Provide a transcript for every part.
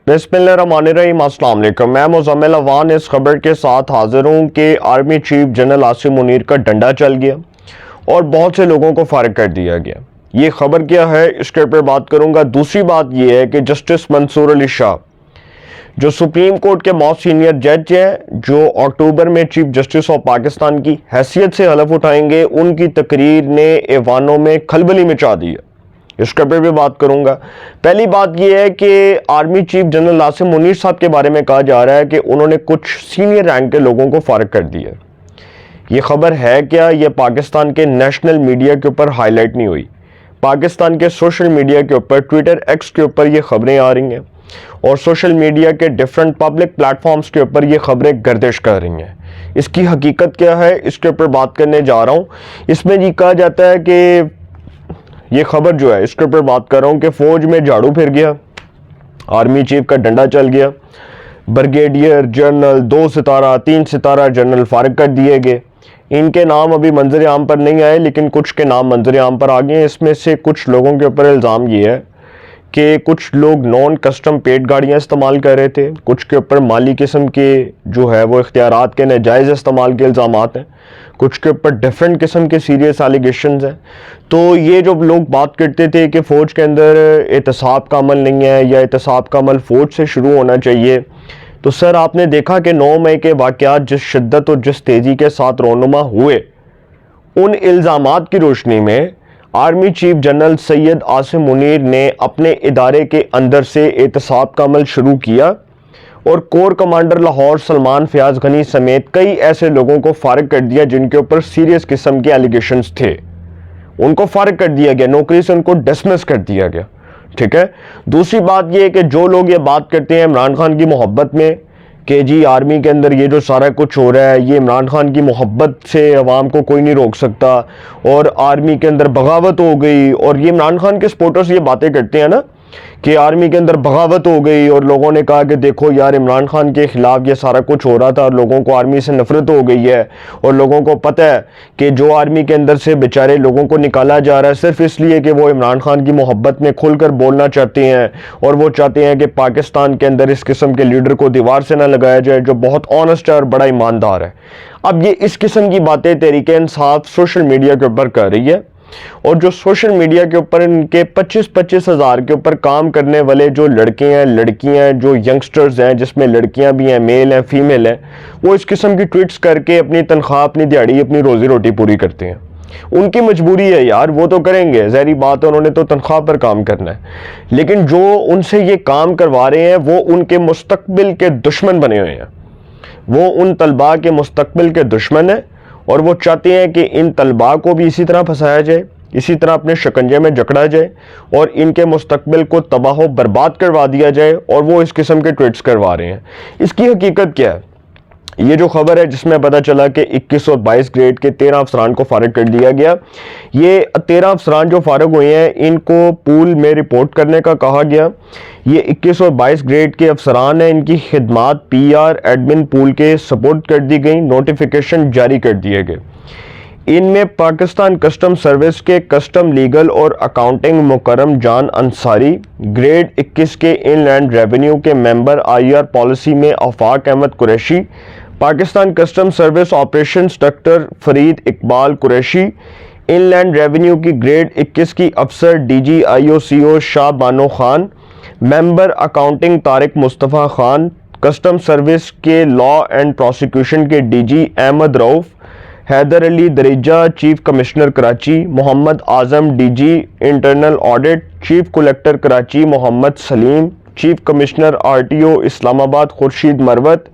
بسم اللہ الرحمن الرحیم۔ السلام علیکم، میں مزمل اوان اس خبر کے ساتھ حاضر ہوں کہ army chief general Asim Munir کا ڈنڈا چل گیا اور بہت سے لوگوں کو فارغ کر دیا گیا۔ یہ خبر کیا ہے اس کے اوپر بات کروں گا۔ دوسری بات یہ ہے کہ جسٹس منصور علی شاہ جو سپریم کورٹ کے موسٹ سینئر جج ہیں، جو اکتوبر میں چیف جسٹس آف پاکستان کی حیثیت سے حلف اٹھائیں گے، ان کی تقریر نے ایوانوں میں کھلبلی مچا دی ہے۔ اس کے اوپر بھی بات کروں گا۔ پہلی بات یہ ہے کہ army chief general Asim Munir صاحب کے بارے میں کہا جا رہا ہے کہ انہوں نے کچھ سینئر رینک کے لوگوں کو فارغ کر دیا۔ یہ خبر ہے کیا؟ یہ پاکستان کے نیشنل میڈیا کے اوپر ہائی لائٹ نہیں ہوئی، پاکستان کے سوشل میڈیا کے اوپر، ٹویٹر ایکس کے اوپر یہ خبریں آ رہی ہیں اور سوشل میڈیا کے ڈیفرنٹ پبلک پلیٹ فارمز کے اوپر یہ خبریں گردش کر رہی ہیں۔ اس کی حقیقت کیا ہے اس کے اوپر بات کرنے جا رہا ہوں۔ اس میں یہ کہا جاتا ہے کہ یہ خبر جو ہے اس کے اوپر بات کر رہا ہوں کہ فوج میں جھاڑو پھر گیا، آرمی چیف کا ڈنڈا چل گیا، بریگیڈیئر جنرل 2 ستارہ 3 ستارہ جنرل فارغ کر دیے گئے۔ ان کے نام ابھی منظر عام پر نہیں آئے لیکن کچھ کے نام منظر عام پر آ گئے ہیں۔ اس میں سے کچھ لوگوں کے اوپر الزام یہ ہے کہ کچھ لوگ نان کسٹم پیڈ گاڑیاں استعمال کر رہے تھے، کچھ کے اوپر مالی قسم کے جو ہے وہ اختیارات کے ناجائز استعمال کے الزامات ہیں، کچھ کے اوپر ڈیفرنٹ قسم کے سیریس ایلیگیشنز ہیں۔ تو یہ جو لوگ بات کرتے تھے کہ فوج کے اندر احتساب کا عمل نہیں ہے یا احتساب کا عمل فوج سے شروع ہونا چاہیے، تو سر آپ نے دیکھا کہ 9 مئی کے واقعات جس شدت اور جس تیزی کے ساتھ رونما ہوئے، ان الزامات کی روشنی میں army chief general Syed Asim Munir نے اپنے ادارے کے اندر سے احتساب کا عمل شروع کیا اور کور کمانڈر لاہور سلمان فیاض غنی سمیت کئی ایسے لوگوں کو فارغ کر دیا جن کے اوپر سیریس قسم کے ایلیگیشنز تھے، ان کو فارغ کر دیا گیا، نوکری سے ان کو ڈسمس کر دیا گیا۔ ٹھیک ہے۔ دوسری بات یہ ہے کہ جو لوگ یہ بات کرتے ہیں عمران خان کی محبت میں کہ جی آرمی کے اندر یہ جو سارا کچھ ہو رہا ہے یہ عمران خان کی محبت سے عوام کو کوئی نہیں روک سکتا اور آرمی کے اندر بغاوت ہو گئی، اور یہ عمران خان کے سپورٹرز یہ باتیں کرتے ہیں نا کہ آرمی کے اندر بغاوت ہو گئی اور لوگوں نے کہا کہ دیکھو یار عمران خان کے خلاف یہ سارا کچھ ہو رہا تھا اور لوگوں کو آرمی سے نفرت ہو گئی ہے، اور لوگوں کو پتہ ہے کہ جو آرمی کے اندر سے بیچارے لوگوں کو نکالا جا رہا ہے صرف اس لیے کہ وہ عمران خان کی محبت میں کھل کر بولنا چاہتے ہیں اور وہ چاہتے ہیں کہ پاکستان کے اندر اس قسم کے لیڈر کو دیوار سے نہ لگایا جائے جو بہت آنسٹ ہے اور بڑا ایماندار ہے۔ اب یہ اس قسم کی باتیں تحریک انصاف سوشل میڈیا کے اوپر کر رہی ہے، اور جو سوشل میڈیا کے اوپر ان کے 25 ہزار کے اوپر کام کرنے والے جو لڑکے ہیں، لڑکیاں ہیں، جو ینگسٹرز ہیں جس میں لڑکیاں بھی ہیں، میل ہیں، فیمیل ہیں، وہ اس قسم کی ٹویٹس کر کے اپنی تنخواہ، اپنی دیہڑی، اپنی روزی روٹی پوری کرتے ہیں۔ ان کی مجبوری ہے یار، وہ تو کریں گے، ظاہری بات ہے، انہوں نے تو تنخواہ پر کام کرنا ہے، لیکن جو ان سے یہ کام کروا رہے ہیں وہ ان کے مستقبل کے دشمن بنے ہوئے ہیں، وہ ان طلباء کے مستقبل کے دشمن ہیں اور وہ چاہتے ہیں کہ ان طلباء کو بھی اسی طرح پھنسایا جائے، اسی طرح اپنے شکنجے میں جکڑا جائے اور ان کے مستقبل کو تباہ و برباد کروا دیا جائے، اور وہ اس قسم کے ٹویٹس کروا رہے ہیں۔ اس کی حقیقت کیا ہے؟ یہ جو خبر ہے جس میں پتہ چلا کہ 21 اور 22 گریڈ کے 13 افسران کو فارغ کر دیا گیا، یہ 13 افسران جو فارغ ہوئے ہیں ان کو پول میں رپورٹ کرنے کا کہا گیا۔ یہ 21 اور 22 گریڈ کے افسران ہیں، ان کی خدمات پی آر ایڈمن پول کے سپورٹ کر دی گئیں، نوٹیفیکیشن جاری کر دیے گئے۔ ان میں پاکستان کسٹم سروس کے کسٹم لیگل اور اکاؤنٹنگ مکرم جان انصاری، گریڈ 21 کے ان لینڈ ریونیو کے ممبر آئی آر پالیسی میں Afaq Ahmed Qureshi, Pakistan customs service operations doctor Farid Iqbal Qureshi, inland revenue کی گریڈ 21 کی افسر D G I O C O Shah Bano Khan, member accounting Tariq Mustafa Khan, customs service کے لا اینڈ پروسیکیوشن کے D G Ahmed Rauf, Haider Ali Dareja chief commissioner Karachi, Muhammad Azam D G internal audit, chief collector Karachi Muhammad Saleem, chief commissioner R T او اسلام آباد خورشید مروت،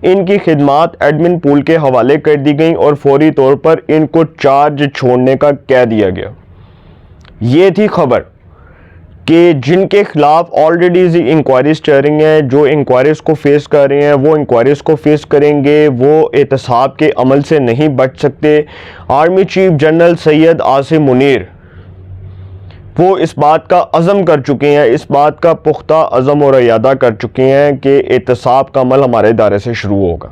ان کی خدمات admin پول کے حوالے کر دی گئیں اور فوری طور پر ان کو چارج چھوڑنے کا کہہ دیا گیا۔ یہ تھی خبر کہ جن کے خلاف آلریڈی انکوائریز چل رہی ہیں، جو انکوائریز کو فیس کر رہے ہیں وہ انکوائریز کو فیس کریں گے، وہ احتساب کے عمل سے نہیں بچ سکتے۔ Army chief general Syed Asim Munir وہ اس بات کا عزم کر چکے ہیں، اس بات کا پختہ عزم اور ارادہ کر چکے ہیں کہ احتساب کا عمل ہمارے ادارے سے شروع ہوگا،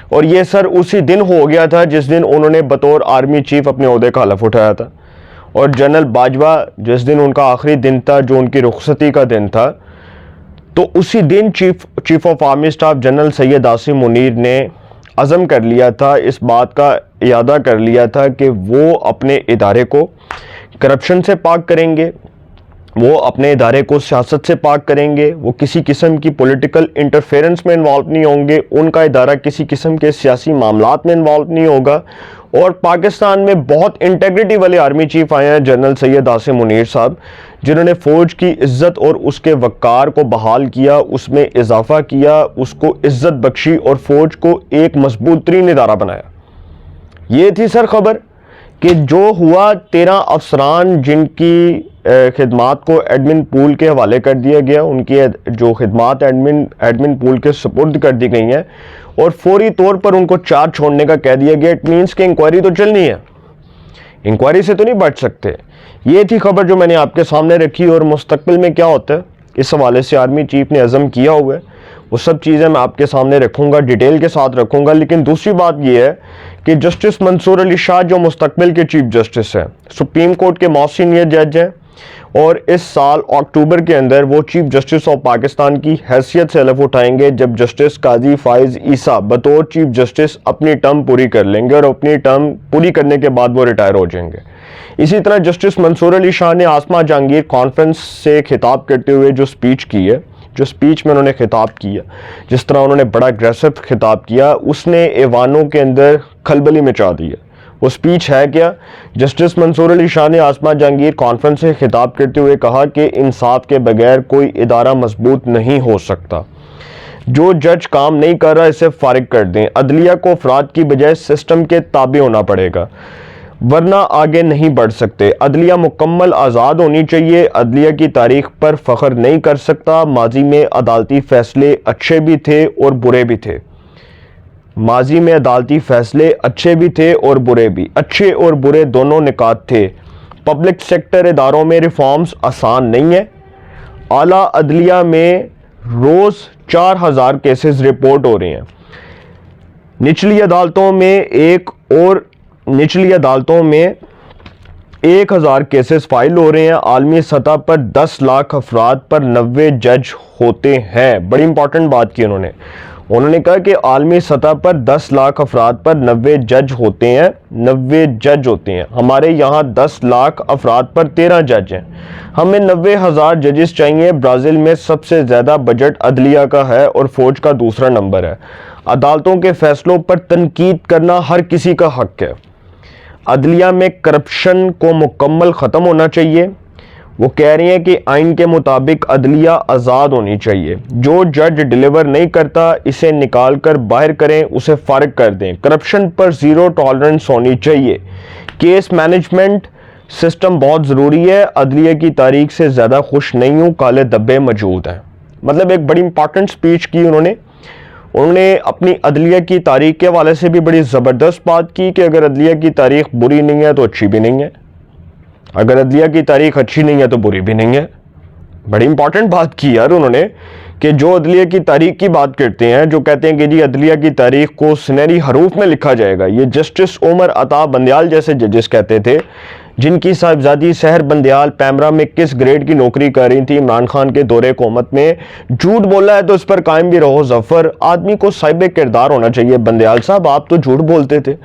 اور یہ سر اسی دن ہو گیا تھا جس دن انہوں نے بطور آرمی چیف اپنے عہدے کا حلف اٹھایا تھا، اور جنرل باجوہ جس دن ان کا آخری دن تھا، جو ان کی رخصتی کا دن تھا، تو اسی دن chief of army staff general Syed Asim Munir نے عزم کر لیا تھا، اس بات کا اعادہ کر لیا تھا کہ وہ اپنے ادارے کو کرپشن سے پاک کریں گے، وہ اپنے ادارے کو سیاست سے پاک کریں گے، وہ کسی قسم کی پولیٹیکل انٹرفیرنس میں انوالو نہیں ہوں گے، ان کا ادارہ کسی قسم کے سیاسی معاملات میں انوالو نہیں ہوگا۔ اور پاکستان میں بہت انٹیگریٹی والے آرمی چیف آئے ہیں، جنرل سید عاصم منیر صاحب، جنہوں نے فوج کی عزت اور اس کے وقار کو بحال کیا، اس میں اضافہ کیا، اس کو عزت بخشی اور فوج کو ایک مضبوط ترین ادارہ بنایا۔ یہ تھی سر خبر کہ جو ہوا 13 افسران جن کی خدمات کو ایڈمن پول کے حوالے کر دیا گیا، ان کی جو خدمات ایڈمن پول کے سپرد کر دی گئی ہیں اور فوری طور پر ان کو چارج چھوڑنے کا کہہ دیا گیا۔ اٹ مینس کہ انکوائری تو چلنی ہے، انکوائری سے تو نہیں بچ سکتے۔ یہ تھی خبر جو میں نے آپ کے سامنے رکھی، اور مستقبل میں کیا ہوتا ہے اس حوالے سے آرمی چیف نے عزم کیا ہوا ہے، وہ سب چیزیں میں آپ کے سامنے رکھوں گا، ڈیٹیل کے ساتھ رکھوں گا۔ لیکن دوسری بات یہ ہے کہ جسٹس منصور علی شاہ جو مستقبل کے چیف جسٹس ہیں، سپریم کورٹ کے موسٹ سینئر جج ہیں، اور اس سال اکتوبر کے اندر وہ چیف جسٹس آف پاکستان کی حیثیت سے حلف اٹھائیں گے، جب جسٹس قاضی فائز عیسیٰ بطور چیف جسٹس اپنی ٹرم پوری کر لیں گے، اور اپنی ٹرم پوری کرنے کے بعد وہ ریٹائر ہو جائیں گے۔ اسی طرح جسٹس منصور علی شاہ نے آسما جہانگیر کانفرنس سے خطاب کرتے ہوئے جو سپیچ کی ہے، جو سپیچ میں انہوں نے خطاب کیا، جس طرح انہوں نے بڑا اگریسو خطاب کیا، اس نے ایوانوں کے اندر کھلبلی مچا دی ہے۔ وہ سپیچ ہے کیا؟ جسٹس منصور علی شاہ نے آسما جہانگیر کانفرنس سے خطاب کرتے ہوئے کہا کہ انصاف کے بغیر کوئی ادارہ مضبوط نہیں ہو سکتا، جو جج کام نہیں کر رہا اسے فارغ کر دیں، عدلیہ کو افراد کی بجائے سسٹم کے تابع ہونا پڑے گا ورنہ آگے نہیں بڑھ سکتے، عدلیہ مکمل آزاد ہونی چاہیے، عدلیہ کی تاریخ پر فخر نہیں کر سکتا، ماضی میں عدالتی فیصلے اچھے بھی تھے اور برے بھی تھے، ماضی میں عدالتی فیصلے اچھے بھی تھے اور برے بھی، اچھے اور برے دونوں نکات تھے، پبلک سیکٹر اداروں میں ریفارمز آسان نہیں ہے، اعلیٰ عدلیہ میں روز 4000 کیسز رپورٹ ہو رہے ہیں، نچلی عدالتوں میں 1000 کیسز فائل ہو رہے ہیں، عالمی سطح پر 10 لاکھ افراد پر 90 جج ہوتے ہیں۔ بڑی امپورٹنٹ بات کی انہوں نے کہا کہ عالمی سطح پر 10 لاکھ افراد پر 90 جج ہوتے ہیں، 90 جج ہوتے ہیں، ہمارے یہاں 10 لاکھ افراد پر 13 جج ہیں، ہمیں 90,000 ججز چاہیے۔ برازیل میں سب سے زیادہ بجٹ عدلیہ کا ہے اور فوج کا دوسرا نمبر ہے۔ عدالتوں کے فیصلوں پر تنقید کرنا ہر کسی کا حق ہے۔ عدلیہ میں کرپشن کو مکمل ختم ہونا چاہیے۔ وہ کہہ رہی ہیں کہ آئین کے مطابق عدلیہ آزاد ہونی چاہیے، جو جج ڈیلیور نہیں کرتا اسے نکال کر باہر کریں، اسے فارغ کر دیں، کرپشن پر زیرو ٹالرنس ہونی چاہیے، کیس مینجمنٹ سسٹم بہت ضروری ہے، عدلیہ کی تاریخ سے زیادہ خوش نہیں ہوں، کالے دھبے موجود ہیں۔ مطلب ایک بڑی امپورٹنٹ سپیچ کی انہوں نے اپنی عدلیہ کی تاریخ کے حوالے سے بھی بڑی زبردست بات کی کہ اگر عدلیہ کی تاریخ بری نہیں ہے تو اچھی بھی نہیں ہے، اگر عدلیہ کی تاریخ اچھی نہیں ہے تو بری بھی نہیں ہے۔ بڑی امپورٹنٹ بات کی یار انہوں نے کہ جو عدلیہ کی تاریخ کی بات کرتے ہیں، جو کہتے ہیں کہ جی عدلیہ کی تاریخ کو سنہری حروف میں لکھا جائے گا، یہ جسٹس عمر عطا بندیال جیسے ججز کہتے تھے، جن کی صاحبزادی سحر بندیال پیمرا میں کس گریڈ کی نوکری کر رہی تھی، عمران خان کے دور حکومت میں جھوٹ بولا ہے تو اس پر قائم بھی رہو ظفر، آدمی کو صاحب کردار ہونا چاہیے۔ بندیال صاحب آپ تو جھوٹ بولتے تھے،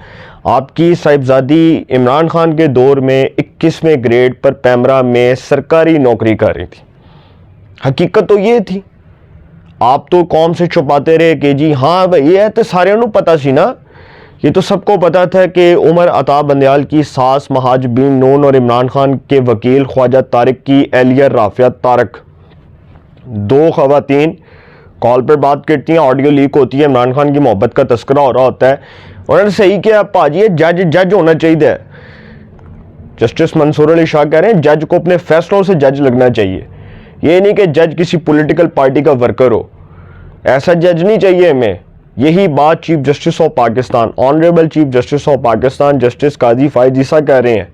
آپ کی صاحبزادی عمران خان کے دور میں 21ویں گریڈ پر پیمرا میں سرکاری نوکری کر رہی تھی، حقیقت تو یہ تھی۔ آپ تو قوم سے چھپاتے رہے کہ جی ہاں بھائی یہ تو سارے انہوں پتا سی نا، یہ تو سب کو پتا تھا کہ عمر عطا بندیال کی ساس مہاجبین نون اور عمران خان کے وکیل خواجہ طارق کی اہلیہ رافعہ طارق، 2 خواتین کال پر بات کرتی ہیں، آڈیو لیک ہوتی ہے، عمران خان کی محبت کا تذکرہ ہو رہا ہوتا ہے، انہوں نے صحیح کیا پاجی جج ہونا چاہیے۔ جسٹس منصور علی شاہ کہہ رہے ہیں جج کو اپنے فیصلوں سے جج لگنا چاہیے، یہ نہیں کہ جج کسی پولیٹیکل پارٹی کا ورکر ہو، ایسا جج نہیں چاہیے ہمیں۔ یہی بات chief justice of Pakistan, honourable chief justice of Pakistan justice قاضی فائز عیسیٰ کہہ رہے ہیں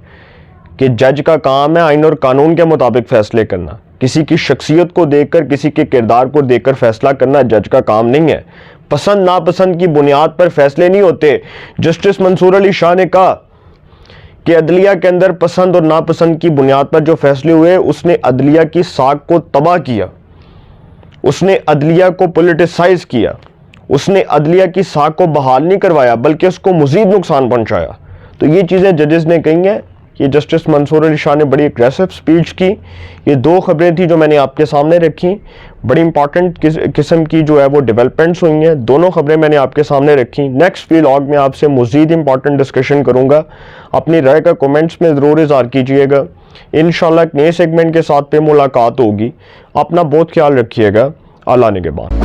کہ جج کا کام ہے آئین اور قانون کے مطابق فیصلے کرنا، کسی کی شخصیت کو دیکھ کر، کسی کے کردار کو دیکھ کر فیصلہ کرنا جج کا کام نہیں ہے، پسند ناپسند کی بنیاد پر فیصلے نہیں ہوتے۔ جسٹس منصور علی شاہ نے کہا کہ عدلیہ کے اندر پسند اور ناپسند کی بنیاد پر جو فیصلے ہوئے، اس نے عدلیہ کی ساکھ کو تباہ کیا، اس نے عدلیہ کو پولیٹیسائز کیا, اس نے عدلیہ کی ساکھ کو بحال نہیں کروایا بلکہ اس کو مزید نقصان پہنچایا. تو یہ چیزیں ججز نے کہی ہیں. یہ جسٹس منصور علی شاہ نے بڑی اگریسو سپیچ کی. یہ دو خبریں تھیں جو میں نے آپ کے سامنے رکھی, بڑی امپورٹنٹ قسم کی جو ہے وہ ڈیولپمنٹس ہوئی ہیں. دونوں خبریں میں نے آپ کے سامنے رکھی. نیکسٹ ویلاگ میں آپ سے مزید امپورٹنٹ ڈسکشن کروں گا. اپنی رائے کا کومنٹس میں ضرور اظہار کیجئے گا. انشاءاللہ ایک نئے سیگمنٹ کے ساتھ پہ ملاقات ہوگی. اپنا بہت خیال رکھیے گا. اللہ نگہبان.